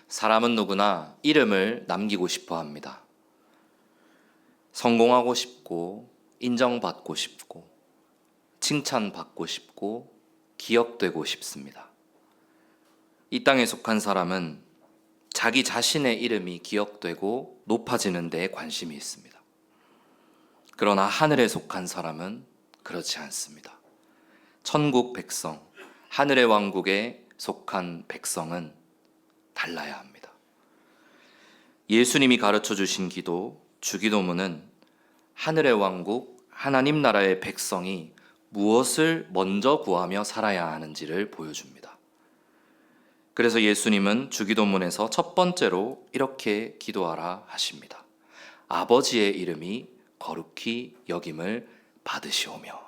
사람은 누구나 이름을 남기고 싶어 합니다. 성공하고 싶고, 인정받고 싶고, 칭찬받고 싶고, 기억되고 싶습니다. 이 땅에 속한 사람은 자기 자신의 이름이 기억되고 높아지는 데에 관심이 있습니다. 그러나 하늘에 속한 사람은 그렇지 않습니다. 천국 백성, 하늘의 왕국에 속한 백성은 달라야 합니다. 예수님이 가르쳐 주신 기도, 주기도문은 하늘의 왕국, 하나님 나라의 백성이 무엇을 먼저 구하며 살아야 하는지를 보여줍니다. 그래서 예수님은 주기도문에서 첫 번째로 이렇게 기도하라 하십니다. 아버지의 이름이 거룩히 여김을 받으시오며.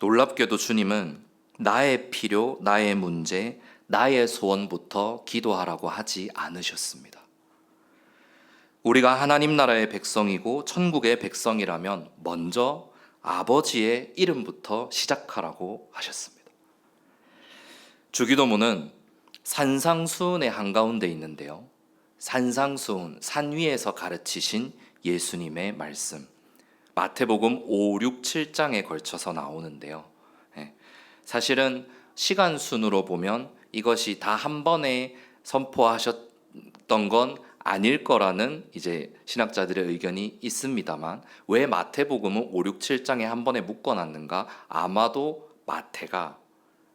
놀랍게도 주님은 나의 필요, 나의 문제, 나의 소원부터 기도하라고 하지 않으셨습니다. 우리가 하나님 나라의 백성이고 천국의 백성이라면 먼저 아버지의 이름부터 시작하라고 하셨습니다. 주기도문은 산상수훈의 한가운데 있는데요. 산상수훈, 산 위에서 가르치신 예수님의 말씀, 마태복음 5, 6, 7장에 걸쳐서 나오는데요. 사실은 시간 순으로 보면 이것이 다 한 번에 선포하셨던 건 아닐 거라는 이제 신학자들의 의견이 있습니다만, 왜 마태복음은 5, 6, 7장에 한 번에 묶어놨는가? 아마도 마태가,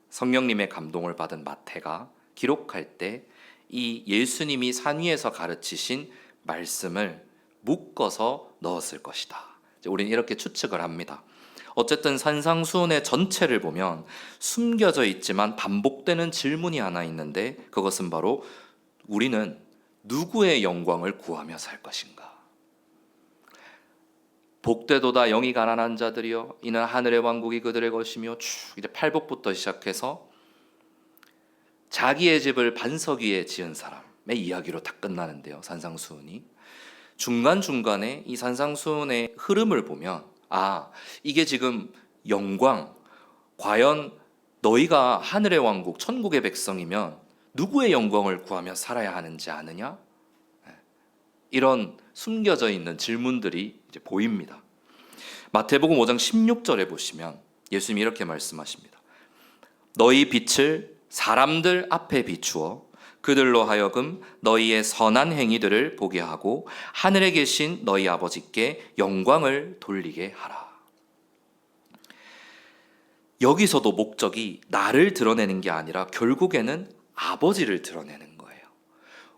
성령님의 감동을 받은 마태가 기록할 때 이 예수님이 산 위에서 가르치신 말씀을 묶어서 넣었을 것이다. 우리는 이렇게 추측을 합니다. 어쨌든 산상수훈의 전체를 보면 숨겨져 있지만 반복되는 질문이 하나 있는데, 그것은 바로 우리는 누구의 영광을 구하며 살 것인가? 복되도다 영이 가난한 자들이여 이는 하늘의 왕국이 그들의 것이며, 쭉 이제 팔복부터 시작해서 자기의 집을 반석 위에 지은 사람의 이야기로 다 끝나는데요. 산상수훈이 중간중간에 이 산상수훈의 흐름을 보면, 이게 지금 영광, 과연 너희가 하늘의 왕국, 천국의 백성이면 누구의 영광을 구하며 살아야 하는지 아느냐? 이런 숨겨져 있는 질문들이 이제 보입니다. 마태복음 5장 16절에 보시면 예수님이 이렇게 말씀하십니다. 너희 빛을 사람들 앞에 비추어 그들로 하여금 너희의 선한 행위들을 보게 하고 하늘에 계신 너희 아버지께 영광을 돌리게 하라. 여기서도 목적이 나를 드러내는 게 아니라 결국에는 아버지를 드러내는 거예요.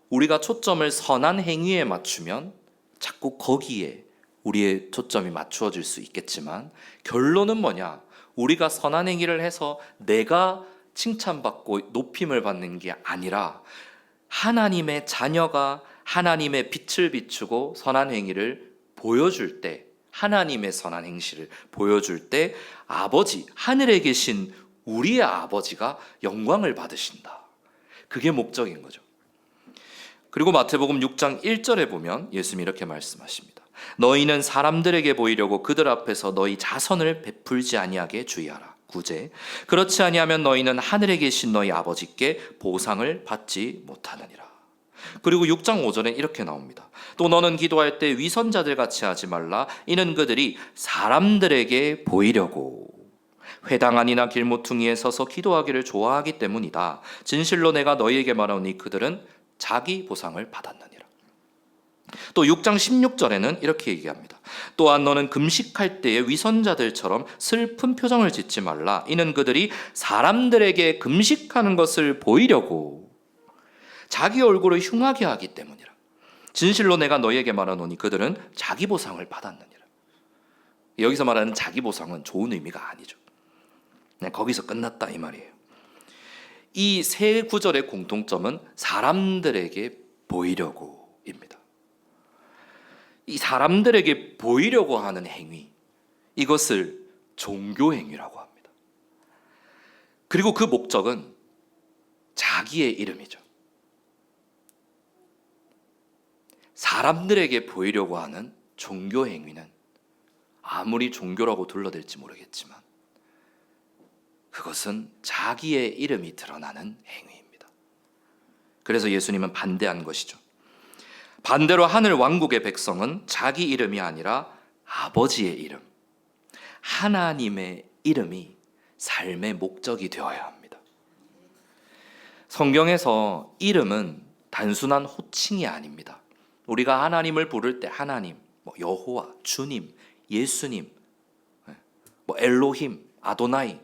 우리가 초점을 선한 행위에 맞추면 자꾸 거기에 우리의 초점이 맞추어질 수 있겠지만, 결론은 뭐냐? 우리가 선한 행위를 해서 내가 칭찬받고 높임을 받는 게 아니라 하나님의 자녀가 하나님의 빛을 비추고 선한 행위를 보여줄 때, 하나님의 선한 행실을 보여줄 때 아버지, 하늘에 계신 우리의 아버지가 영광을 받으신다. 그게 목적인 거죠. 그리고 마태복음 6장 1절에 보면 예수님이 이렇게 말씀하십니다. 너희는 사람들에게 보이려고 그들 앞에서 너희 자선을 베풀지 아니하게 주의하라. 9제 그렇지 아니하면 너희는 하늘에 계신 너희 아버지께 보상을 받지 못하느니라. 그리고 6장 5절에 이렇게 나옵니다. 또 너는 기도할 때 위선자들 같이 하지 말라. 이는 그들이 사람들에게 보이려고 회당 안이나 길모퉁이에 서서 기도하기를 좋아하기 때문이다. 진실로 내가 너희에게 말하노니 그들은 자기 보상을 받았느니라. 또 6장 16절에는 이렇게 얘기합니다. 또한 너는 금식할 때에 위선자들처럼 슬픈 표정을 짓지 말라. 이는 그들이 사람들에게 금식하는 것을 보이려고 자기 얼굴을 흉하게 하기 때문이라. 진실로 내가 너희에게 말하노니 그들은 자기 보상을 받았느니라. 여기서 말하는 자기 보상은 좋은 의미가 아니죠. 그냥 거기서 끝났다 이 말이에요. 이 세 구절의 공통점은 사람들에게 보이려고입니다. 이 사람들에게 보이려고 하는 행위, 이것을 종교 행위라고 합니다. 그리고 그 목적은 자기의 이름이죠. 사람들에게 보이려고 하는 종교 행위는 아무리 종교라고 둘러댈지 모르겠지만 그것은 자기의 이름이 드러나는 행위입니다. 그래서 예수님은 반대한 것이죠. 반대로 하늘 왕국의 백성은 자기 이름이 아니라 아버지의 이름, 하나님의 이름이 삶의 목적이 되어야 합니다. 성경에서 이름은 단순한 호칭이 아닙니다. 우리가 하나님을 부를 때 하나님, 여호와, 주님, 예수님, 엘로힘, 아도나이,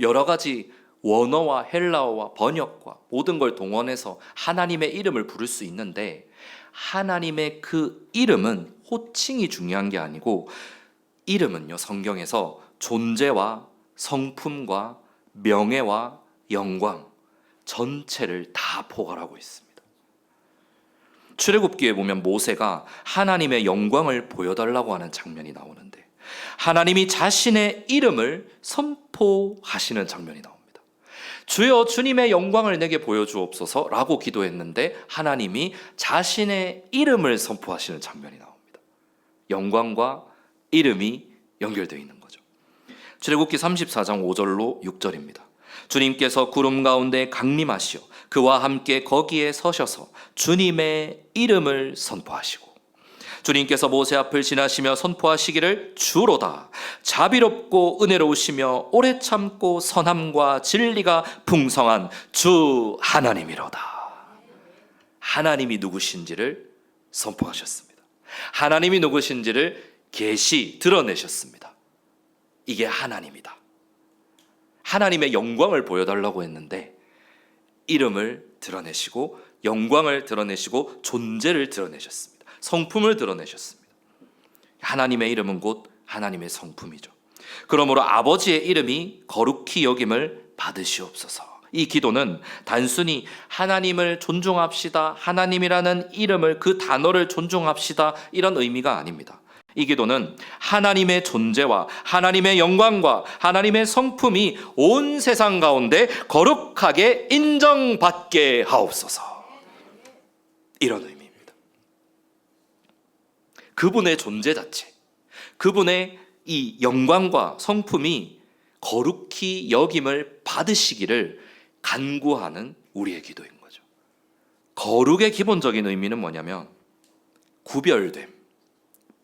여러 가지 원어와 헬라어와 번역과 모든 걸 동원해서 하나님의 이름을 부를 수 있는데, 하나님의 그 이름은 호칭이 중요한 게 아니고, 이름은요, 성경에서 존재와 성품과 명예와 영광 전체를 다 포괄하고 있습니다. 출애굽기에 보면 모세가 하나님의 영광을 보여달라고 하는 장면이 나오는데, 하나님이 자신의 이름을 선포하시는 장면이 나옵니다. 주여 주님의 영광을 내게 보여주옵소서 라고 기도했는데, 하나님이 자신의 이름을 선포하시는 장면이 나옵니다. 영광과 이름이 연결되어 있는 거죠. 출애굽기 34장 5절로 6절입니다. 주님께서 구름 가운데 강림하시어 그와 함께 거기에 서셔서 주님의 이름을 선포하시고, 주님께서 모세 앞을 지나시며 선포하시기를 주로다 자비롭고 은혜로우시며 오래 참고 선함과 진리가 풍성한 주 하나님이로다. 하나님이 누구신지를 선포하셨습니다. 하나님이 누구신지를 드러내셨습니다. 이게 하나님이다. 하나님의 영광을 보여달라고 했는데, 이름을 드러내시고 영광을 드러내시고 존재를 드러내셨습니다. 성품을 드러내셨습니다. 하나님의 이름은 곧 하나님의 성품이죠. 그러므로 아버지의 이름이 거룩히 여김을 받으시옵소서. 이 기도는 단순히 하나님을 존중합시다, 하나님이라는 이름을, 그 단어를 존중합시다, 이런 의미가 아닙니다. 이 기도는 하나님의 존재와 하나님의 영광과 하나님의 성품이 온 세상 가운데 거룩하게 인정받게 하옵소서, 이런 의미입니다. 그분의 존재 자체, 그분의 이 영광과 성품이 거룩히 여김을 받으시기를 간구하는 우리의 기도인 거죠. 거룩의 기본적인 의미는 뭐냐면 구별됨,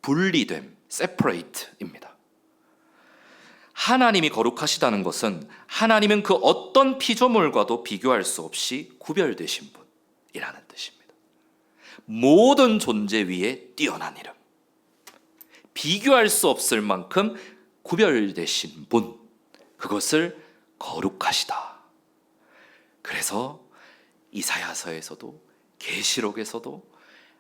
분리됨, separate입니다. 하나님이 거룩하시다는 것은 하나님은 그 어떤 피조물과도 비교할 수 없이 구별되신 분이라는 뜻입니다. 모든 존재 위에 뛰어난 이름, 비교할 수 없을 만큼 구별되신 분, 그것을 거룩하시다. 그래서 이사야서에서도 계시록에서도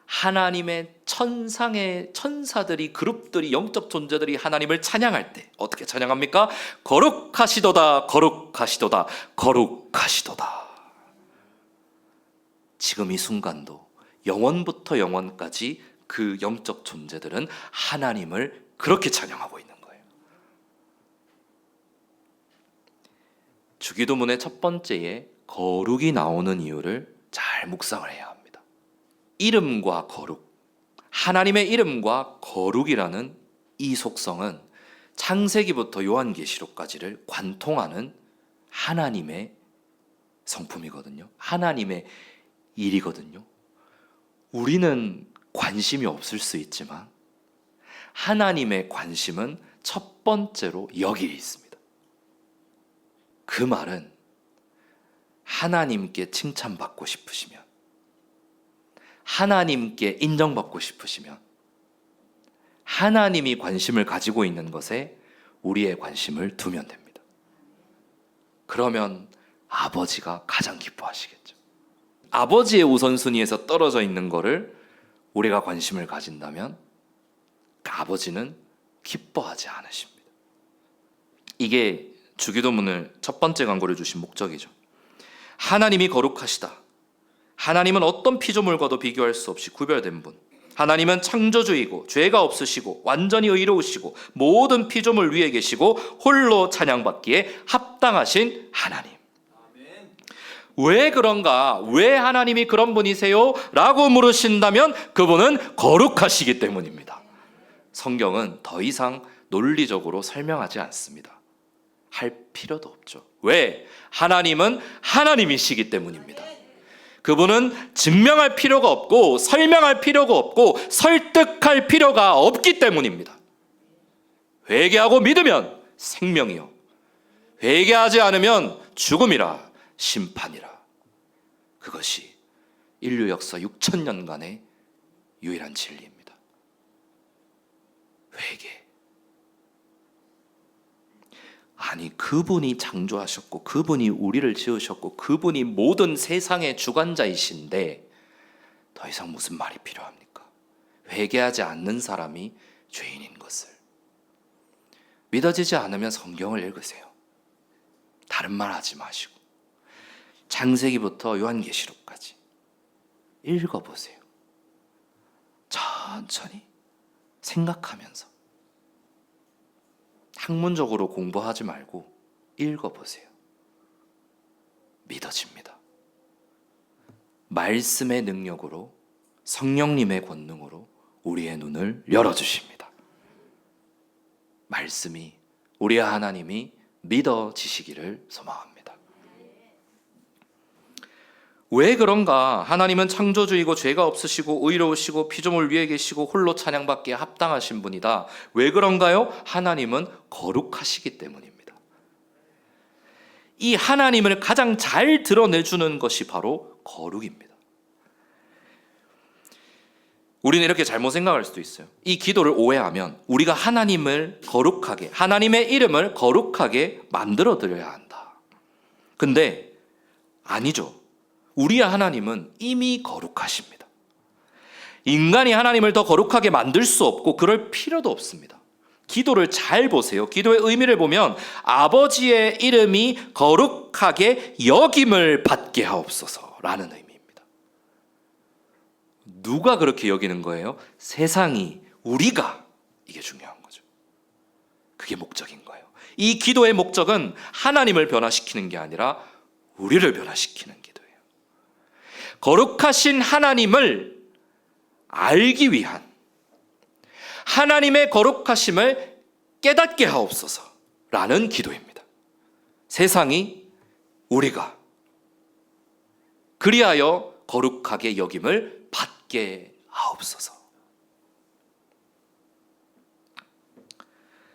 하나님의 천사들이, 그룹들이, 영적 존재들이 하나님을 찬양할 때 어떻게 찬양합니까? 거룩하시도다, 거룩하시도다, 거룩하시도다. 지금 이 순간도 영원부터 영원까지 그 영적 존재들은 하나님을 그렇게 찬양하고 있는 거예요. 주기도문의 첫 번째에 거룩이 나오는 이유를 잘 묵상을 해야 합니다. 이름과 거룩, 하나님의 이름과 거룩이라는 이 속성은 창세기부터 요한계시록까지를 관통하는 하나님의 성품이거든요. 하나님의 일이거든요. 우리는 관심이 없을 수 있지만 하나님의 관심은 첫 번째로 여기에 있습니다. 그 말은 하나님께 칭찬받고 싶으시면, 하나님께 인정받고 싶으시면 하나님이 관심을 가지고 있는 것에 우리의 관심을 두면 됩니다. 그러면 아버지가 가장 기뻐하시겠죠. 아버지의 우선순위에서 떨어져 있는 거를 우리가 관심을 가진다면 아버지는 기뻐하지 않으십니다. 이게 주기도문을 첫 번째 강구를 주신 목적이죠. 하나님이 거룩하시다. 하나님은 어떤 피조물과도 비교할 수 없이 구별된 분. 하나님은 창조주이고 죄가 없으시고 완전히 의로우시고 모든 피조물 위에 계시고 홀로 찬양받기에 합당하신 하나님. 왜 그런가? 왜 하나님이 그런 분이세요? 라고 물으신다면 그분은 거룩하시기 때문입니다. 성경은 더 이상 논리적으로 설명하지 않습니다. 할 필요도 없죠. 왜? 하나님은 하나님이시기 때문입니다. 그분은 증명할 필요가 없고 설명할 필요가 없고 설득할 필요가 없기 때문입니다. 회개하고 믿으면 생명이요, 회개하지 않으면 죽음이라 심판이라. 그것이 인류 역사 6,000년간의 유일한 진리입니다. 회개. 아니, 그분이 창조하셨고 그분이 우리를 지으셨고 그분이 모든 세상의 주관자이신데 더 이상 무슨 말이 필요합니까? 회개하지 않는 사람이 죄인인 것을. 믿어지지 않으면 성경을 읽으세요. 다른 말 하지 마시고 창세기부터 요한계시록까지 읽어보세요. 천천히 생각하면서 학문적으로 공부하지 말고 읽어보세요. 믿어집니다. 말씀의 능력으로, 성령님의 권능으로 우리의 눈을 열어주십니다. 말씀이, 우리의 하나님이 믿어지시기를 소망합니다. 왜 그런가? 하나님은 창조주이고 죄가 없으시고 의로우시고 피조물 위에 계시고 홀로 찬양받기에 합당하신 분이다. 왜 그런가요? 하나님은 거룩하시기 때문입니다. 이 하나님을 가장 잘 드러내주는 것이 바로 거룩입니다. 우리는 이렇게 잘못 생각할 수도 있어요. 이 기도를 오해하면 우리가 하나님을 거룩하게, 하나님의 이름을 거룩하게 만들어 드려야 한다. 근데 아니죠. 우리의 하나님은 이미 거룩하십니다. 인간이 하나님을 더 거룩하게 만들 수 없고 그럴 필요도 없습니다. 기도를 잘 보세요. 기도의 의미를 보면 아버지의 이름이 거룩하게 여김을 받게 하옵소서라는 의미입니다. 누가 그렇게 여기는 거예요? 세상이, 우리가. 이게 중요한 거죠. 그게 목적인 거예요. 이 기도의 목적은 하나님을 변화시키는 게 아니라 우리를 변화시키는 기도예요. 거룩하신 하나님을 알기 위한, 하나님의 거룩하심을 깨닫게 하옵소서라는 기도입니다. 세상이, 우리가 그리하여 거룩하게 여김을 받게 하옵소서.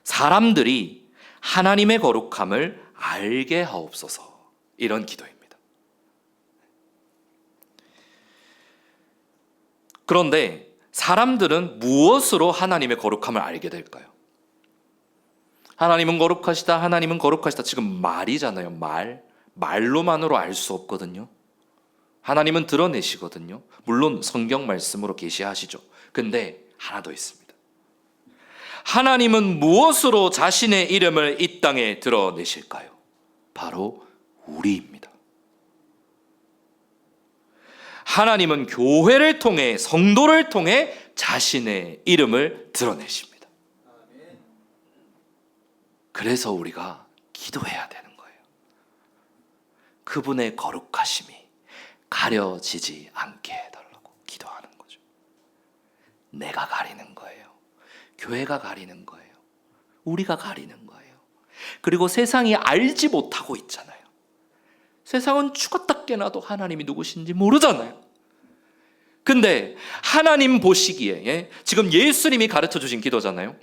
사람들이 하나님의 거룩함을 알게 하옵소서. 이런 기도입니다. 그런데 사람들은 무엇으로 하나님의 거룩함을 알게 될까요? 하나님은 거룩하시다, 하나님은 거룩하시다. 지금 말이잖아요. 말로만으로 알 수 없거든요. 하나님은 드러내시거든요. 물론 성경 말씀으로 계시하시죠. 근데 하나 더 있습니다. 하나님은 무엇으로 자신의 이름을 이 땅에 드러내실까요? 바로 우리입니다. 하나님은 교회를 통해, 성도를 통해 자신의 이름을 드러내십니다. 그래서 우리가 기도해야 되는 거예요. 그분의 거룩하심이 가려지지 않게 해달라고 기도하는 거죠. 내가 가리는 거예요. 교회가 가리는 거예요. 우리가 가리는 거예요. 그리고 세상이 알지 못하고 있잖아요. 세상은 죽었다 깨나도 하나님이 누구신지 모르잖아요. 근데 하나님 보시기에, 지금 예수님이 가르쳐 주신 기도잖아요.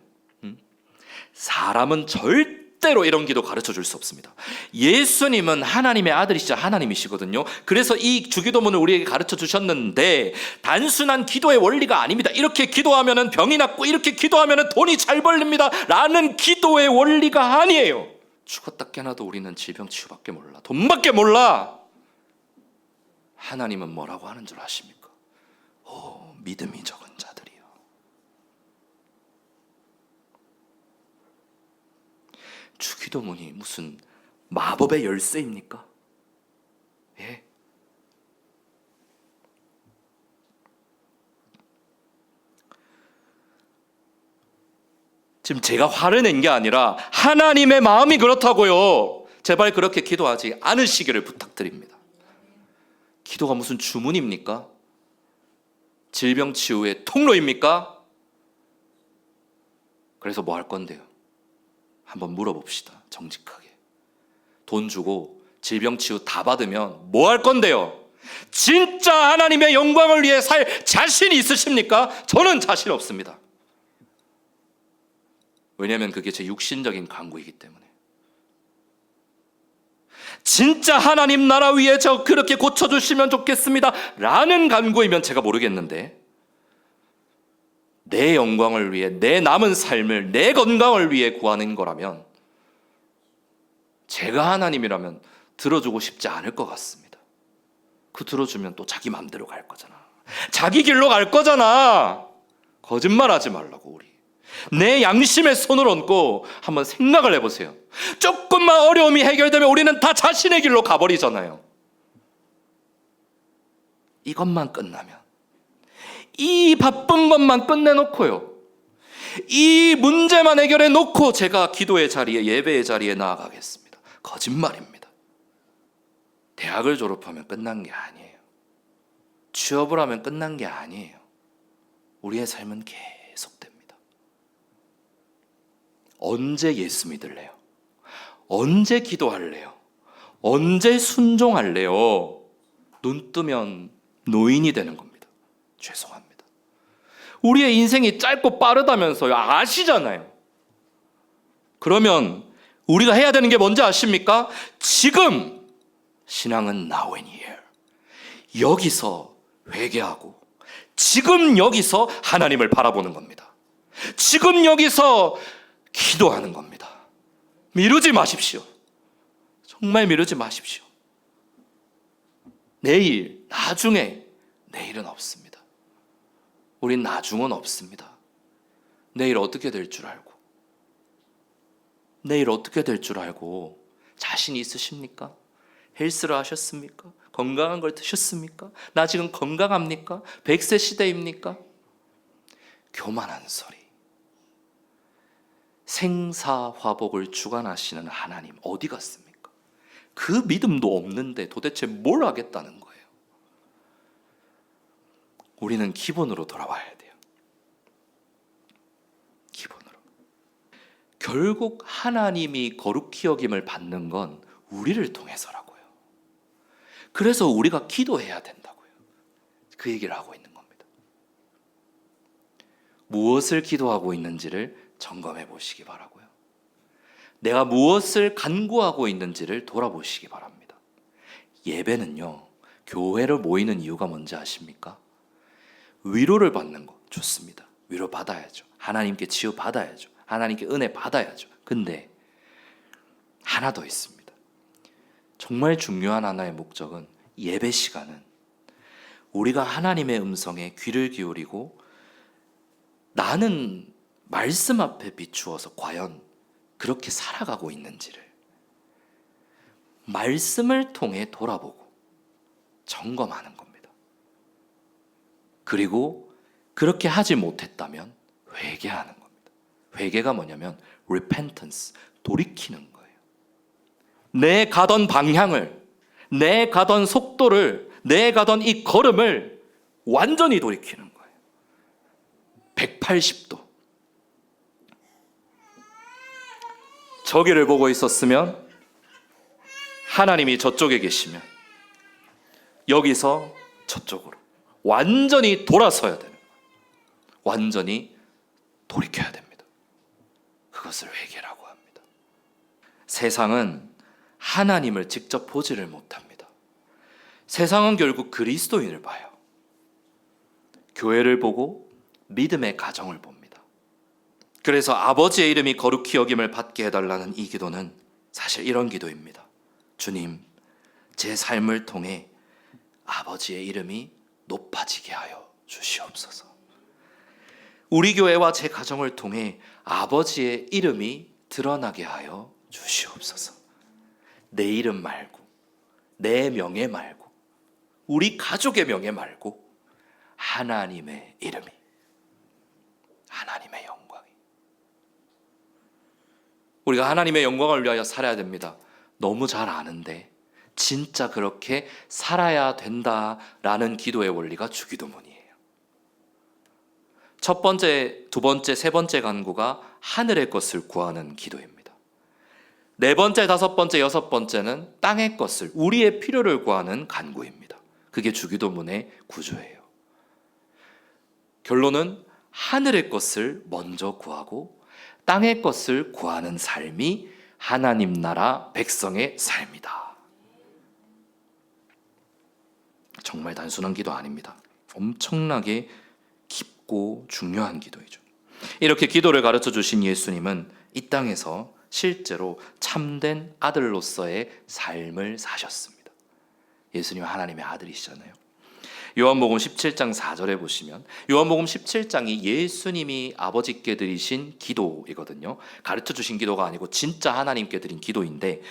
사람은 절대로 이런 기도 가르쳐 줄 수 없습니다. 예수님은 하나님의 아들이시자 하나님이시거든요. 그래서 이 주기도문을 우리에게 가르쳐 주셨는데 단순한 기도의 원리가 아닙니다. 이렇게 기도하면 병이 낫고 이렇게 기도하면 돈이 잘 벌립니다 라는 기도의 원리가 아니에요. 죽었다 깨나도 우리는 질병 치유밖에 몰라, 돈밖에 몰라. 하나님은 뭐라고 하는 줄 아십니까? 믿음이 적은 자들이요. 주기도문이 무슨 마법의 열쇠입니까? 예. 지금 제가 화를 낸 게 아니라 하나님의 마음이 그렇다고요. 제발 그렇게 기도하지 않으시기를 부탁드립니다. 기도가 무슨 주문입니까? 질병 치유의 통로입니까? 그래서 뭐 할 건데요? 한번 물어봅시다. 정직하게. 돈 주고 질병 치유 다 받으면 뭐 할 건데요? 진짜 하나님의 영광을 위해 살 자신이 있으십니까? 저는 자신 없습니다. 왜냐하면 그게 제 육신적인 간구이기 때문에. 진짜 하나님 나라 위에 저 그렇게 고쳐주시면 좋겠습니다 라는 간구이면 제가 모르겠는데, 내 영광을 위해, 내 남은 삶을, 내 건강을 위해 구하는 거라면 제가 하나님이라면 들어주고 싶지 않을 것 같습니다. 그 들어주면 또 자기 마음대로 갈 거잖아. 자기 길로 갈 거잖아. 거짓말하지 말라고. 우리 내 양심에 손을 얹고 한번 생각을 해보세요. 조금만 어려움이 해결되면 우리는 다 자신의 길로 가버리잖아요. 이것만 끝나면, 이 바쁜 것만 끝내놓고요, 이 문제만 해결해 놓고 제가 기도의 자리에, 예배의 자리에 나아가겠습니다. 거짓말입니다. 대학을 졸업하면 끝난 게 아니에요. 취업을 하면 끝난 게 아니에요. 우리의 삶은 계속됩니다. 언제 예수 믿을래요? 언제 기도할래요? 언제 순종할래요? 눈 뜨면 노인이 되는 겁니다. 죄송합니다. 우리의 인생이 짧고 빠르다면서요. 아시잖아요. 그러면 우리가 해야 되는 게 뭔지 아십니까? 지금 신앙은 now and here. 여기서 회개하고 지금 여기서 하나님을 바라보는 겁니다. 지금 여기서 기도하는 겁니다. 미루지 마십시오. 정말 미루지 마십시오. 내일, 나중에, 내일은 없습니다. 우린 나중은 없습니다. 내일 어떻게 될 줄 알고, 내일 어떻게 될 줄 알고 자신 있으십니까? 헬스를 하셨습니까? 건강한 걸 드셨습니까? 나 지금 건강합니까? 100세 시대입니까? 교만한 소리. 생사화복을 주관하시는 하나님 어디 갔습니까? 그 믿음도 없는데 도대체 뭘 하겠다는 거예요? 우리는 기본으로 돌아와야 돼요. 기본으로. 결국 하나님이 거룩히 여김을 받는 건 우리를 통해서라고요. 그래서 우리가 기도해야 된다고요. 그 얘기를 하고 있는 겁니다. 무엇을 기도하고 있는지를 점검해 보시기 바라고요. 내가 무엇을 간구하고 있는지를 돌아보시기 바랍니다. 예배는요, 교회로 모이는 이유가 뭔지 아십니까? 위로를 받는 거 좋습니다. 위로 받아야죠. 하나님께 치유 받아야죠. 하나님께 은혜 받아야죠. 근데 하나 더 있습니다. 정말 중요한 하나의 목적은, 예배 시간은 우리가 하나님의 음성에 귀를 기울이고 나는 말씀 앞에 비추어서 과연 그렇게 살아가고 있는지를 말씀을 통해 돌아보고 점검하는 겁니다. 그리고 그렇게 하지 못했다면 회개하는 겁니다. 회개가 뭐냐면 repentance, 돌이키는 거예요. 내 가던 방향을, 내 가던 속도를, 내 가던 이 걸음을 완전히 돌이키는 거예요. 180도. 저기를 보고 있었으면 하나님이 저쪽에 계시면 여기서 저쪽으로 완전히 돌아서야 되는 거예요. 완전히 돌이켜야 됩니다. 그것을 회개라고 합니다. 세상은 하나님을 직접 보지를 못합니다. 세상은 결국 그리스도인을 봐요. 교회를 보고 믿음의 가정을 봅니다. 그래서 아버지의 이름이 거룩히 여김을 받게 해달라는 이 기도는 사실 이런 기도입니다. 주님, 제 삶을 통해 아버지의 이름이 높아지게 하여 주시옵소서. 우리 교회와 제 가정을 통해 아버지의 이름이 드러나게 하여 주시옵소서. 내 이름 말고, 내 명예 말고, 우리 가족의 명예 말고 하나님의 이름이, 하나님의 영광이. 우리가 하나님의 영광을 위하여 살아야 됩니다. 너무 잘 아는데 진짜 그렇게 살아야 된다라는 기도의 원리가 주기도문이에요. 첫 번째, 두 번째, 세 번째 간구가 하늘의 것을 구하는 기도입니다. 네 번째, 다섯 번째, 여섯 번째는 땅의 것을, 우리의 필요를 구하는 간구입니다. 그게 주기도문의 구조예요. 결론은 하늘의 것을 먼저 구하고 땅의 것을 구하는 삶이 하나님 나라 백성의 삶이다. 정말 단순한 기도 아닙니다. 엄청나게 깊고 중요한 기도이죠. 이렇게 기도를 가르쳐 주신 예수님은 이 땅에서 실제로 참된 아들로서의 삶을 사셨습니다. 예수님은 하나님의 아들이시잖아요. 요한복음 17장 4절에 보시면, 요한복음 17장이 예수님이 아버지께 드리신 기도이거든요. 가르쳐 주신 기도가 아니고 진짜 하나님께 드린 기도인데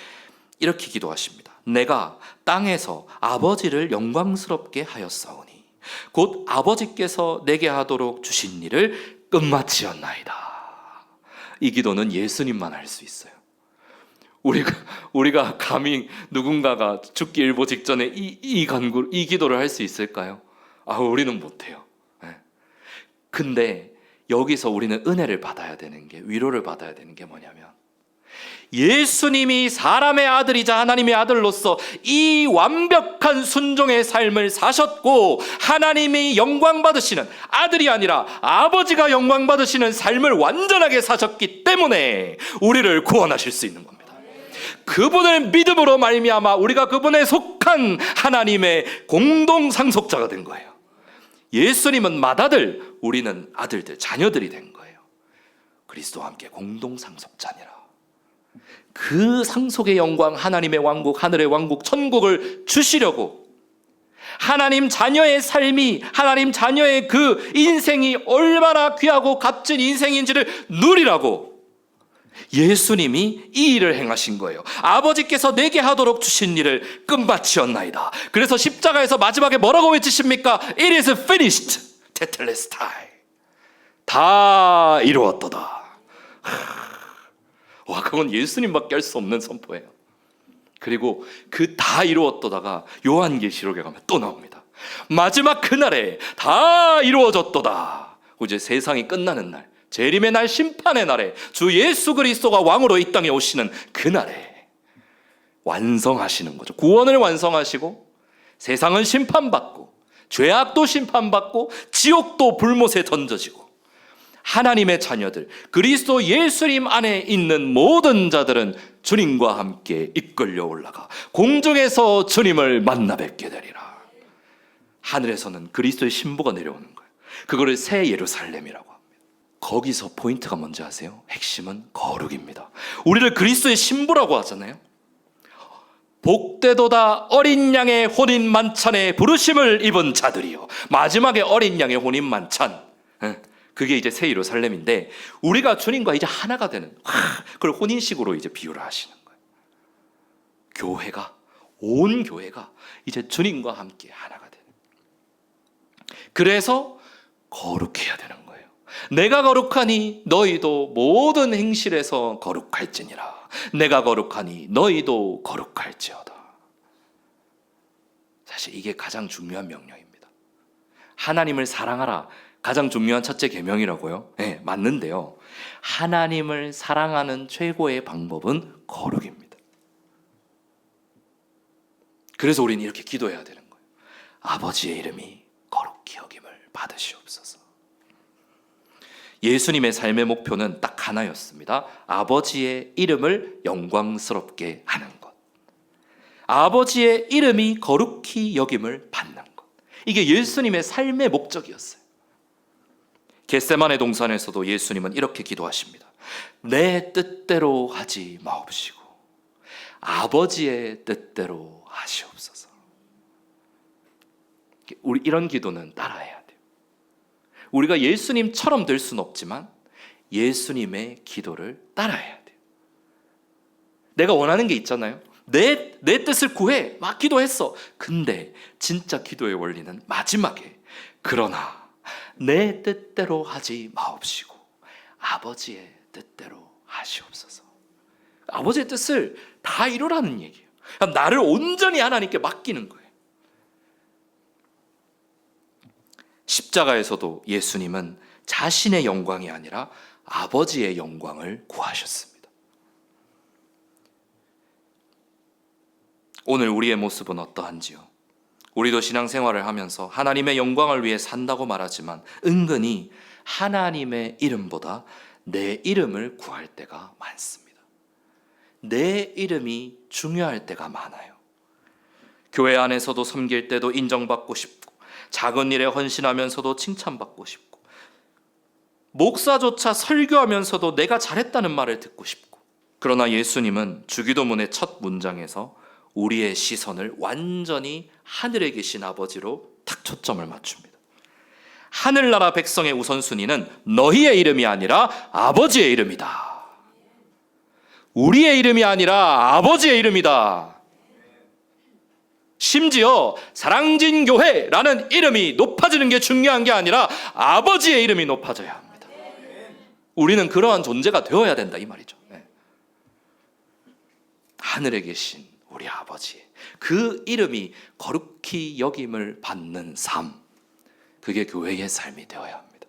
이렇게 기도하십니다. 내가 땅에서 아버지를 영광스럽게 하였사오니 곧 아버지께서 내게 하도록 주신 일을 끝마치었나이다. 이 기도는 예수님만 할 수 있어요. 우리가 감히 누군가가 죽기 일보 직전에 이 기도를 할 수 있을까요? 우리는 못해요. 근데 여기서 우리는 은혜를 받아야 되는 게, 위로를 받아야 되는 게 뭐냐면, 예수님이 사람의 아들이자 하나님의 아들로서 이 완벽한 순종의 삶을 사셨고, 하나님이 영광 받으시는, 아들이 아니라 아버지가 영광 받으시는 삶을 완전하게 사셨기 때문에 우리를 구원하실 수 있는 겁니다. 그분을 믿음으로 말미암아 우리가 그분에 속한 하나님의 공동 상속자가 된 거예요. 예수님은 맏아들, 우리는 아들들, 자녀들이 된 거예요. 그리스도와 함께 공동 상속자니라. 그 상속의 영광, 하나님의 왕국, 하늘의 왕국, 천국을 주시려고 하나님 자녀의 삶이, 하나님 자녀의 그 인생이 얼마나 귀하고 값진 인생인지를 누리라고 예수님이 이 일을 행하신 거예요. 아버지께서 내게 하도록 주신 일을 끝마치었나이다. 그래서 십자가에서 마지막에 뭐라고 외치십니까? It is finished, 테텔레스타이. 다 이루었도다. 와, 그건 예수님밖에 할 수 없는 선포예요. 그리고 그 다 이루었도다가 요한계시록에 가면 또 나옵니다. 마지막 그날에 다 이루어졌도다. 이제 세상이 끝나는 날, 재림의 날, 심판의 날에 주 예수 그리스도가 왕으로 이 땅에 오시는 그날에 완성하시는 거죠. 구원을 완성하시고 세상은 심판받고 죄악도 심판받고 지옥도 불못에 던져지고 하나님의 자녀들, 그리스도 예수님 안에 있는 모든 자들은 주님과 함께 이끌려 올라가 공중에서 주님을 만나 뵙게 되리라. 하늘에서는 그리스도의 신부가 내려오는 거예요. 그거를 새 예루살렘이라고 합니다. 거기서 포인트가 뭔지 아세요? 핵심은 거룩입니다. 우리를 그리스도의 신부라고 하잖아요. 복되도다 어린 양의 혼인 만찬에 부르심을 입은 자들이요. 마지막에 어린 양의 혼인 만찬, 그게 이제 새 예루살렘인데, 우리가 주님과 이제 하나가 되는, 그걸 혼인식으로 이제 비유를 하시는 거예요. 교회가, 온 교회가 이제 주님과 함께 하나가 되는. 그래서 거룩해야 되는 거예요. 내가 거룩하니 너희도 모든 행실에서 거룩할지니라. 내가 거룩하니 너희도 거룩할지어다. 사실 이게 가장 중요한 명령입니다. 하나님을 사랑하라, 가장 중요한 첫째 계명이라고요? 네, 맞는데요. 하나님을 사랑하는 최고의 방법은 거룩입니다. 그래서 우리는 이렇게 기도해야 되는 거예요. 아버지의 이름이 거룩히 여김을 받으시옵소서. 예수님의 삶의 목표는 딱 하나였습니다. 아버지의 이름을 영광스럽게 하는 것. 아버지의 이름이 거룩히 여김을 받는 것. 이게 예수님의 삶의 목적이었어요. 겟세마네 동산에서도 예수님은 이렇게 기도하십니다. 내 뜻대로 하지 마옵시고 아버지의 뜻대로 하시옵소서. 우리 이런 기도는 따라해야 돼요. 우리가 예수님처럼 될 수는 없지만 예수님의 기도를 따라해야 돼요. 내가 원하는 게 있잖아요. 내 뜻을 구해, 막 기도했어. 근데 진짜 기도의 원리는 마지막에 그러나 내 뜻대로 하지 마옵시고 아버지의 뜻대로 하시옵소서. 아버지의 뜻을 다 이루라는 얘기예요. 나를 온전히 하나님께 맡기는 거예요. 십자가에서도 예수님은 자신의 영광이 아니라 아버지의 영광을 구하셨습니다. 오늘 우리의 모습은 어떠한지요? 우리도 신앙생활을 하면서 하나님의 영광을 위해 산다고 말하지만 은근히 하나님의 이름보다 내 이름을 구할 때가 많습니다. 내 이름이 중요할 때가 많아요. 교회 안에서도 섬길 때도 인정받고 싶고, 작은 일에 헌신하면서도 칭찬받고 싶고, 목사조차 설교하면서도 내가 잘했다는 말을 듣고 싶고. 그러나 예수님은 주기도문의 첫 문장에서 우리의 시선을 완전히 하늘에 계신 아버지로 딱 초점을 맞춥니다. 하늘나라 백성의 우선순위는 너희의 이름이 아니라 아버지의 이름이다. 우리의 이름이 아니라 아버지의 이름이다. 심지어 사랑진교회라는 이름이 높아지는 게 중요한 게 아니라 아버지의 이름이 높아져야 합니다. 우리는 그러한 존재가 되어야 된다 이 말이죠. 하늘에 계신 우리 아버지, 그 이름이 거룩히 여김을 받는 삶, 그게 교회의 삶이 되어야 합니다.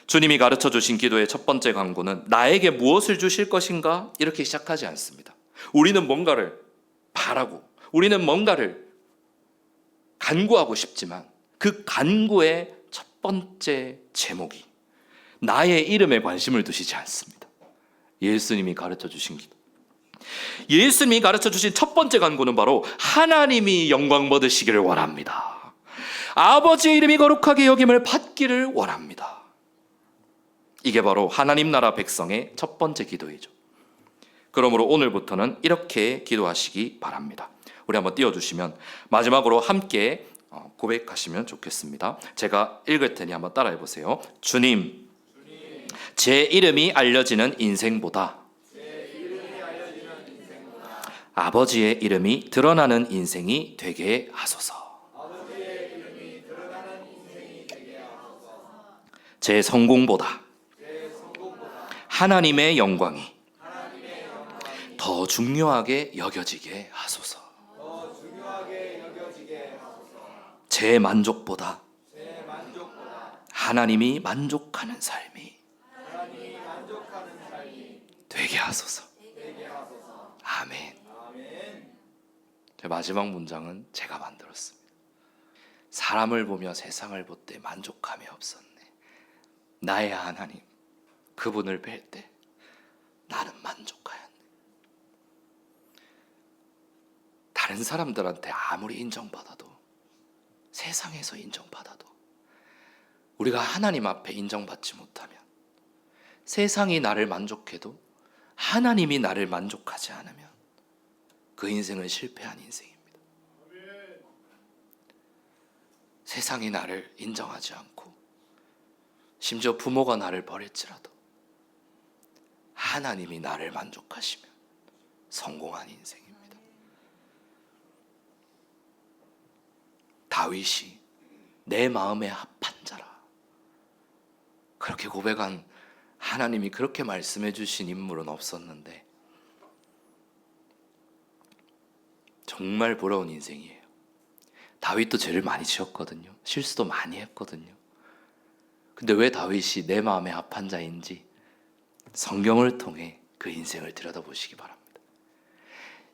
주님이 가르쳐 주신 기도의 첫 번째 간구는 나에게 무엇을 주실 것인가 이렇게 시작하지 않습니다. 우리는 뭔가를 바라고, 우리는 뭔가를 간구하고 싶지만 그 간구의 첫 번째 제목이 나의 이름에 관심을 두시지 않습니다. 예수님이 가르쳐 주신 기도, 예수님이 가르쳐 주신 첫 번째 간구는 바로 하나님이 영광 받으시기를 원합니다. 아버지의 이름이 거룩하게 여김을 받기를 원합니다. 이게 바로 하나님 나라 백성의 첫 번째 기도이죠. 그러므로 오늘부터는 이렇게 기도하시기 바랍니다. 우리 한번 띄워주시면 마지막으로 함께 고백하시면 좋겠습니다. 제가 읽을 테니 한번 따라해 보세요. 주님, 제 이름이 알려지는 인생보다 아버지의 이름이 드러나는 인생이 되게 하소서. 제 성공보다 하나님의 영광이 더 중요하게 여겨지게 하소서. 제 만족보다 하나님이 만족하는 삶이 되게 하소서. 아멘. 제 마지막 문장은 제가 만들었습니다. 사람을 보며 세상을 볼 때 만족함이 없었네. 나의 하나님, 그분을 뵐 때 나는 만족하였네. 다른 사람들한테 아무리 인정받아도, 세상에서 인정받아도 우리가 하나님 앞에 인정받지 못하면, 세상이 나를 만족해도 하나님이 나를 만족하지 않으면 그 인생은 실패한 인생입니다. 세상이 나를 인정하지 않고 심지어 부모가 나를 버릴지라도 하나님이 나를 만족하시면 성공한 인생입니다. 다윗이 내 마음에 합한 자라, 그렇게 고백한 하나님이 그렇게 말씀해 주신 인물은 없었는데 정말 부러운 인생이에요. 다윗도 죄를 많이 지었거든요. 실수도 많이 했거든요. 근데 왜 다윗이 내 마음에 합한 자인지 성경을 통해 그 인생을 들여다보시기 바랍니다.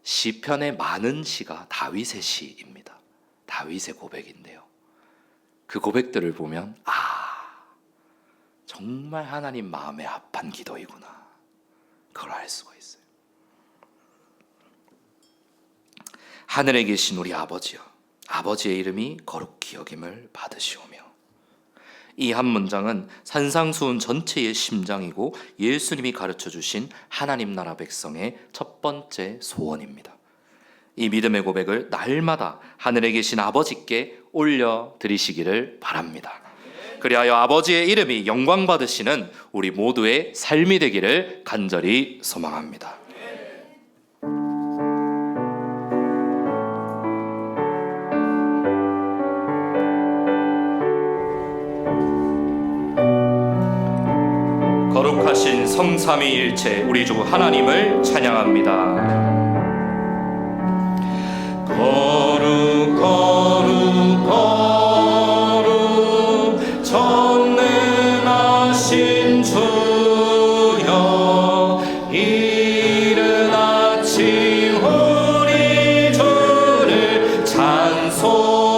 시편의 많은 시가 다윗의 시입니다. 다윗의 고백인데요, 그 고백들을 보면 정말 하나님 마음에 합한 기도이구나, 그걸 알 수가 있어요. 하늘에 계신 우리 아버지여, 아버지의 이름이 거룩히 여김을 받으시오며. 이 한 문장은 산상수훈 전체의 심장이고 예수님이 가르쳐 주신 하나님 나라 백성의 첫 번째 소원입니다. 이 믿음의 고백을 날마다 하늘에 계신 아버지께 올려드리시기를 바랍니다. 그리하여 아버지의 이름이 영광 받으시는 우리 모두의 삶이 되기를 간절히 소망합니다. 거룩하신 성삼위일체 우리 주 하나님을 찬양합니다. 거룩 거룩 거룩 전능하신 주여, 이른 아침 우리 주를 찬송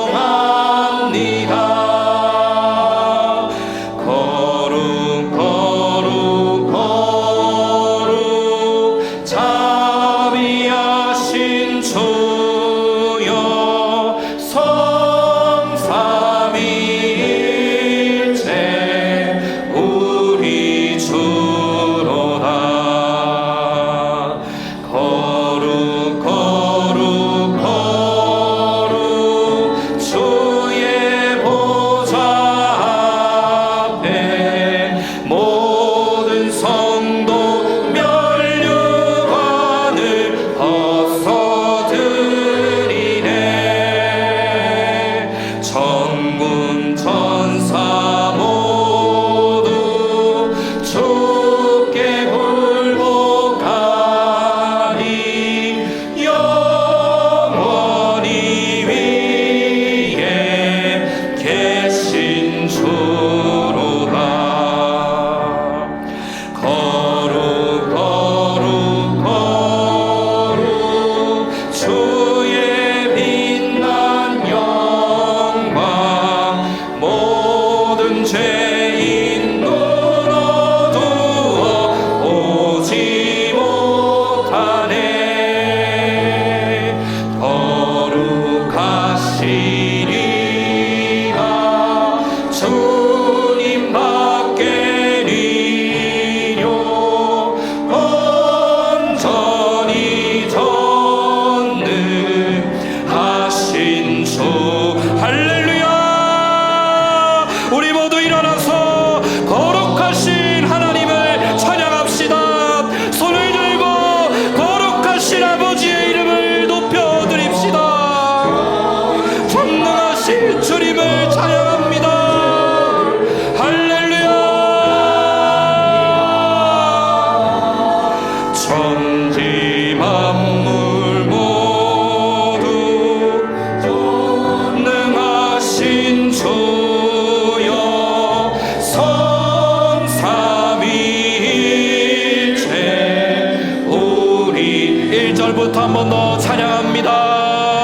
감사합니다.